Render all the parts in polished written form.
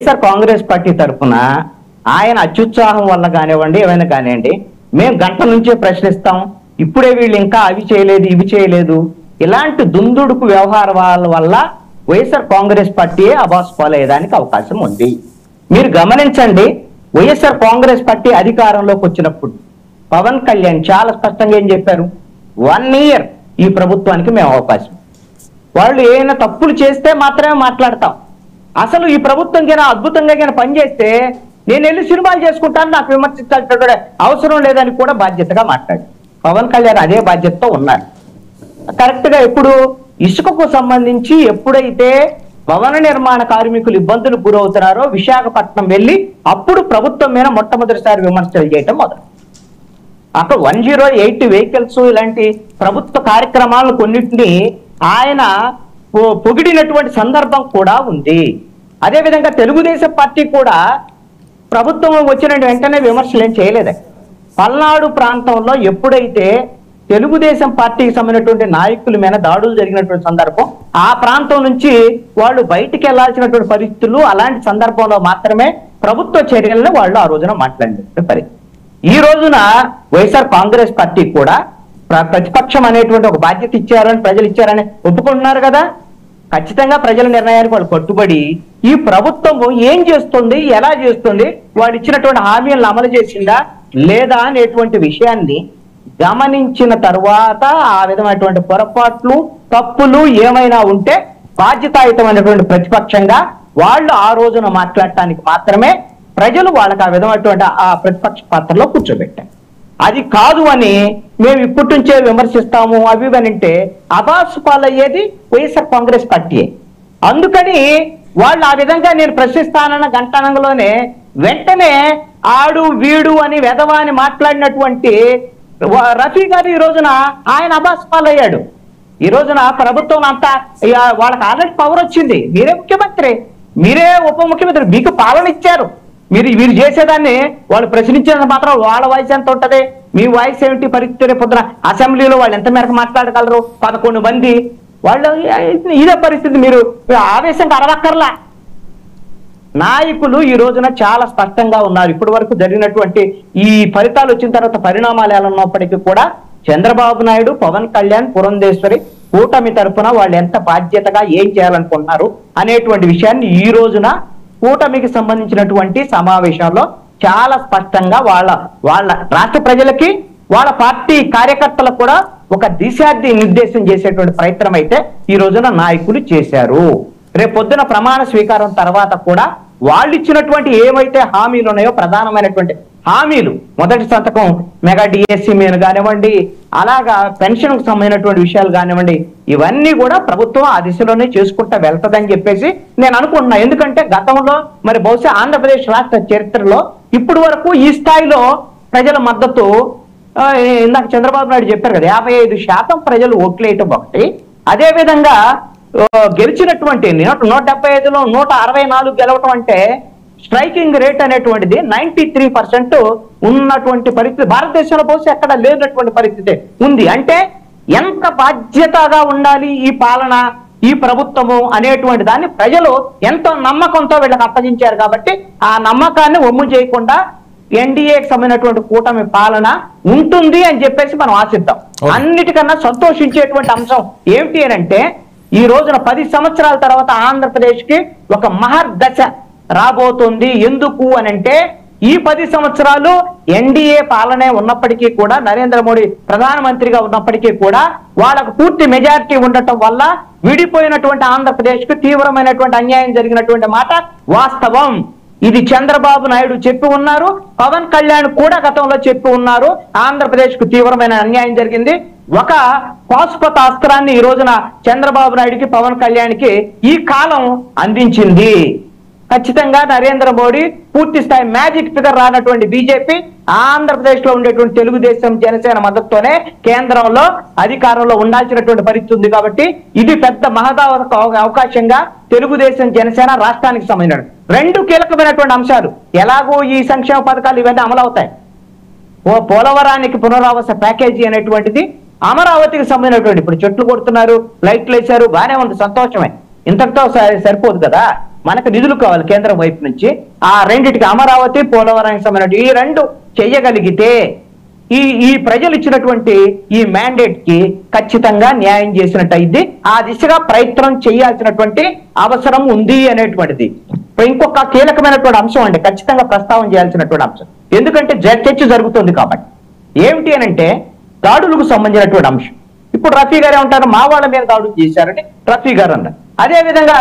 YSR Congress party తరఫున ఆయన అత్యుత్సాహం వల్ల కానివ్వండి ఏమైనా కానివ్వండి మేము గంట నుంచే ప్రశ్నిస్తాం. ఇప్పుడే వీళ్ళు ఇంకా అవి చేయలేదు ఇవి చేయలేదు ఇలాంటి దుందుడుకు వ్యవహారాల వల్ల వైఎస్ఆర్ కాంగ్రెస్ పార్టీ అబాస్ పాలయ్యేదానికి అవకాశం ఉంది. మీరు గమనించండి, వైఎస్ఆర్ కాంగ్రెస్ పార్టీ అధికారంలోకి వచ్చినప్పుడు పవన్ కళ్యాణ్ చాలా స్పష్టంగా ఏం చెప్పారు, 1 year ఈ ప్రభుత్వానికి మేము అవకాశం, వాళ్ళు ఏమైనా తప్పులు చేస్తే మాత్రమే మాట్లాడతాం, అసలు ఈ ప్రభుత్వం కన్నా అద్భుతంగా కన్నా పనిచేస్తే నేను వెళ్ళి సినిమాలు చేసుకుంటాను, నాకు విమర్శించాల్సిన అవసరం లేదని కూడా బాధ్యతగా మాట్లాడు పవన్ కళ్యాణ్ అదే బాధ్యతతో ఉన్నారు. కరెక్ట్ గా ఎప్పుడు ఇసుకకు సంబంధించి ఎప్పుడైతే భవన నిర్మాణ కార్మికులు ఇబ్బందులు గురవుతున్నారో విశాఖపట్నం వెళ్ళి అప్పుడు ప్రభుత్వం మీద మొట్టమొదటిసారి విమర్శలు చేయటం మొదలు. అక్కడ 108 వెహికల్స్ ఇలాంటి ప్రభుత్వ కార్యక్రమాలను కొన్నింటిని ఆయన పొగిడినటువంటి సందర్భం కూడా ఉంది. అదేవిధంగా తెలుగుదేశం పార్టీ కూడా ప్రభుత్వం వచ్చిన వెంటనే విమర్శలు ఏం చేయలేదు. పల్నాడు ప్రాంతంలో ఎప్పుడైతే తెలుగుదేశం పార్టీకి సంబంధించినటువంటి నాయకుల మీద దాడులు జరిగినటువంటి సందర్భం, ఆ ప్రాంతం నుంచి వాళ్ళు బయటికి వెళ్లాల్సినటువంటి పరిస్థితులు, అలాంటి సందర్భంలో మాత్రమే ప్రభుత్వ చర్యలను వాళ్ళు ఆ రోజున మాట్లాడినటువంటి పరిస్థితి. ఈ రోజున వైఎస్ఆర్ కాంగ్రెస్ పార్టీ కూడా ప్రతిపక్షం అనేటువంటి ఒక బాధ్యత ఇచ్చారని ప్రజలు ఇచ్చారని ఒప్పుకుంటున్నారు కదా. ఖచ్చితంగా ప్రజల నిర్ణయానికి వాళ్ళు కట్టుబడి ఈ ప్రభుత్వం ఏం చేస్తుంది, ఎలా చేస్తుంది, వాళ్ళు ఇచ్చినటువంటి హామీలను అమలు చేసిందా లేదా అనేటువంటి విషయాన్ని గమనించిన తర్వాత ఆ విధమైనటువంటి పొరపాట్లు తప్పులు ఏమైనా ఉంటే బాధ్యతాయుతమైనటువంటి ప్రతిపక్షంగా వాళ్ళు ఆ రోజున మాట్లాడటానికి మాత్రమే ప్రజలు వాళ్ళకి ఆ విధమైనటువంటి ఆ ప్రతిపక్ష పాత్రలో కూర్చోబెట్టారు. అది కాదు అని మేము ఇప్పటి నుంచే విమర్శిస్తాము అవి అంటే అబాసు పాలయ్యేది వైఎస్ఆర్ కాంగ్రెస్ పార్టీయే. అందుకని వాళ్ళు ఆ విధంగా నేను ప్రశ్నిస్తానన్న గంటనంలోనే వెంటనే ఆడు వీడు అని వెధవా అని మాట్లాడినటువంటి రఫీ గారు ఈ రోజున ఆయన అబాసు పాలయ్యాడు. ఈ రోజున ప్రభుత్వం అంతా వాళ్ళకి ఆల్రెడీ పవర్ వచ్చింది, మీరే ముఖ్యమంత్రి, మీరే ఉప ముఖ్యమంత్రి, మీకు పాలన ఇచ్చారు, మీరు చేసేదాన్ని వాళ్ళు ప్రశ్నించేది మాత్రం వాళ్ళ వాయిస్ ఎంత ఉంటది, మీ వాయిస్ ఏమిటి పరిస్థితి, పొద్దున అసెంబ్లీలో వాళ్ళు ఎంత మేరకు మాట్లాడగలరు, 11 మంది వాళ్ళు, ఇదే పరిస్థితి. మీరు ఆవేశంగా అరవక్కర్లా. నాయకులు ఈ రోజున చాలా స్పష్టంగా ఉన్నారు. ఇప్పటి వరకు జరిగినటువంటి ఈ ఫలితాలు వచ్చిన తర్వాత పరిణామాలు ఎలా ఉన్నప్పటికీ కూడా చంద్రబాబు నాయుడు, పవన్ కళ్యాణ్, పురంధేశ్వరి కూటమి తరఫున వాళ్ళు ఎంత బాధ్యతగా ఏం చేయాలనుకుంటున్నారు అనేటువంటి విషయాన్ని ఈ రోజున కూటమికి సంబంధించినటువంటి సమావేశాల్లో చాలా స్పష్టంగా వాళ్ళ రాష్ట్ర ప్రజలకి వాళ్ళ పార్టీ కార్యకర్తలకు కూడా ఒక దిశాది నిర్దేశం చేసేటువంటి ప్రయత్నం అయితే ఈ రోజున నాయకులు చేశారు. రేపు పొద్దున ప్రమాణ స్వీకారం తర్వాత కూడా వాళ్ళు ఇచ్చినటువంటి ఏవైతే హామీలు ఉన్నాయో ప్రధానమైనటువంటి హామీలు, మొదటి సంతకం మెగా డిఎస్సి మీద కానివ్వండి, అలాగా పెన్షన్ కు సంబంధించినటువంటి విషయాలు కానివ్వండి, ఇవన్నీ కూడా ప్రభుత్వం ఆ దిశలోనే చేసుకుంటా వెళ్తదని చెప్పేసి నేను అనుకుంటున్నా. ఎందుకంటే గతంలో మరి బహుశా ఆంధ్రప్రదేశ్ రాష్ట్ర చరిత్రలో ఇప్పుడు వరకు ఈ స్థాయిలో ప్రజల మద్దతు, ఇందాక చంద్రబాబు నాయుడు చెప్పారు కదా 55% ప్రజలు ఓట్లేయటం ఒకటి, అదేవిధంగా గెలిచినటువంటి 175లో 164 గెలవటం అంటే స్ట్రైకింగ్ రేట్ అనేటువంటిది 93% ఉన్నటువంటి పరిస్థితి భారతదేశంలో బహుశా ఎక్కడ లేనటువంటి పరిస్థితి ఉంది. అంటే ఎంత బాధ్యతగా ఉండాలి ఈ పాలన, ఈ ప్రభుత్వము అనేటువంటి దాన్ని ప్రజలు ఎంతో నమ్మకంతో వీళ్ళకి అప్పగించారు. కాబట్టి ఆ నమ్మకాన్ని ఒమ్ము చేయకుండా ఎన్డీఏకి సంబంధించినటువంటి కూటమి పాలన ఉంటుంది అని చెప్పేసి మనం ఆశిద్దాం. అన్నిటికన్నా సంతోషించేటువంటి అంశం ఏమిటి అంటే ఈ రోజున 10 సంవత్సరాల తర్వాత ఆంధ్రప్రదేశ్ కి ఒక మహర్దశ రాబోతుంది. ఎందుకు అనంటే ఈ 10 సంవత్సరాలు ఎన్డీఏ పాలనే ఉన్నప్పటికీ కూడా, నరేంద్ర మోడీ ప్రధానమంత్రిగా ఉన్నప్పటికీ కూడా వాళ్ళకు పూర్తి మెజారిటీ ఉండటం వల్ల విడిపోయినటువంటి ఆంధ్రప్రదేశ్ కు తీవ్రమైనటువంటి అన్యాయం జరిగినటువంటి మాట వాస్తవం. ఇది చంద్రబాబు నాయుడు చెప్పి ఉన్నారు, పవన్ కళ్యాణ్ కూడా గతంలో చెప్పి ఉన్నారు. ఆంధ్రప్రదేశ్ కు తీవ్రమైన అన్యాయం జరిగింది. ఒక పాశుపత అస్త్రాన్ని ఈ రోజున చంద్రబాబు నాయుడికి, పవన్ కళ్యాణ్కి ఈ కాలం అందించింది. ఖచ్చితంగా నరేంద్ర మోడీ పూర్తి స్థాయి మ్యాజిక్ ఫిగర్ రానటువంటి బీజేపీ ఆంధ్రప్రదేశ్ లో ఉండేటువంటి తెలుగుదేశం, జనసేన మద్దతుతోనే కేంద్రంలో అధికారంలో ఉండాల్సినటువంటి పరిస్థితి ఉంది. కాబట్టి ఇది పెద్ద అవకాశంగా తెలుగుదేశం, జనసేన రాష్ట్రానికి సంబంధించిన 2 కీలకమైనటువంటి అంశాలు. ఎలాగో ఈ సంక్షేమ పథకాలు ఇవన్నీ అమలు అవుతాయి. పోలవరానికి పునరావాస ప్యాకేజీ అనేటువంటిది, అమరావతికి సంబంధించినటువంటి ఇప్పుడు చెట్లు కొడుతున్నారు, లైట్లు వేశారు, బాగానే ఉంది, సంతోషమే. ఇంతటితో సరిపోదు కదా. మనకు నిధులు కావాలి కేంద్రం వైపు నుంచి. ఆ రెండిటికి అమరావతి, పోలవరానికి సంబంధించిన ఈ రెండు చెయ్యగలిగితే ఈ ప్రజలు ఇచ్చినటువంటి ఈ మ్యాండేట్ కి ఖచ్చితంగా న్యాయం చేసినట్టు అయింది. ఆ దిశగా ప్రయత్నం చేయాల్సినటువంటి అవసరం ఉంది అనేటువంటిది ఇంకొక కీలకమైనటువంటి అంశం అండి, ఖచ్చితంగా ప్రస్తావన చేయాల్సినటువంటి అంశం. ఎందుకంటే చర్చ జరుగుతుంది కాబట్టి. ఏమిటి అనంటే దాడులకు సంబంధించినటువంటి అంశం. ఇప్పుడు రఫీ గారు ఏమంటారు, మా వాళ్ళ మీద దాడులు చేశారంటే రఫీ గారు అన్నారు. అదే విధంగా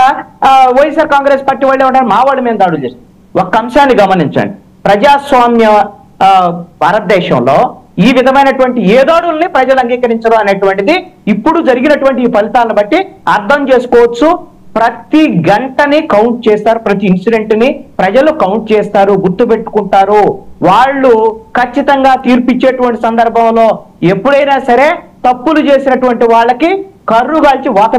వైఎస్ఆర్ కాంగ్రెస్ పార్టీ వాళ్ళు ఏమంటారు, మా వాళ్ళ మీద దాడులు చేశారు. ఒక్క అంశాన్ని గమనించండి, ప్రజాస్వామ్య భారతదేశంలో ఈ విధమైనటువంటి ఏ దాడుల్ని ప్రజలు అంగీకరించడం అనేటువంటిది ఇప్పుడు జరిగినటువంటి ఈ ఫలితాలను బట్టి అర్థం చేసుకోవచ్చు. ప్రతి గంటని కౌంట్ చేస్తారు, ప్రతి ఇన్సిడెంట్ ని ప్రజలు కౌంట్ చేస్తారు, గుర్తు పెట్టుకుంటారు. వాళ్ళు ఖచ్చితంగా తీర్పిచ్చేటువంటి సందర్భంలో ఎప్పుడైనా సరే తప్పులు చేసినటువంటి వాళ్ళకి కర్రు కాల్చి వాత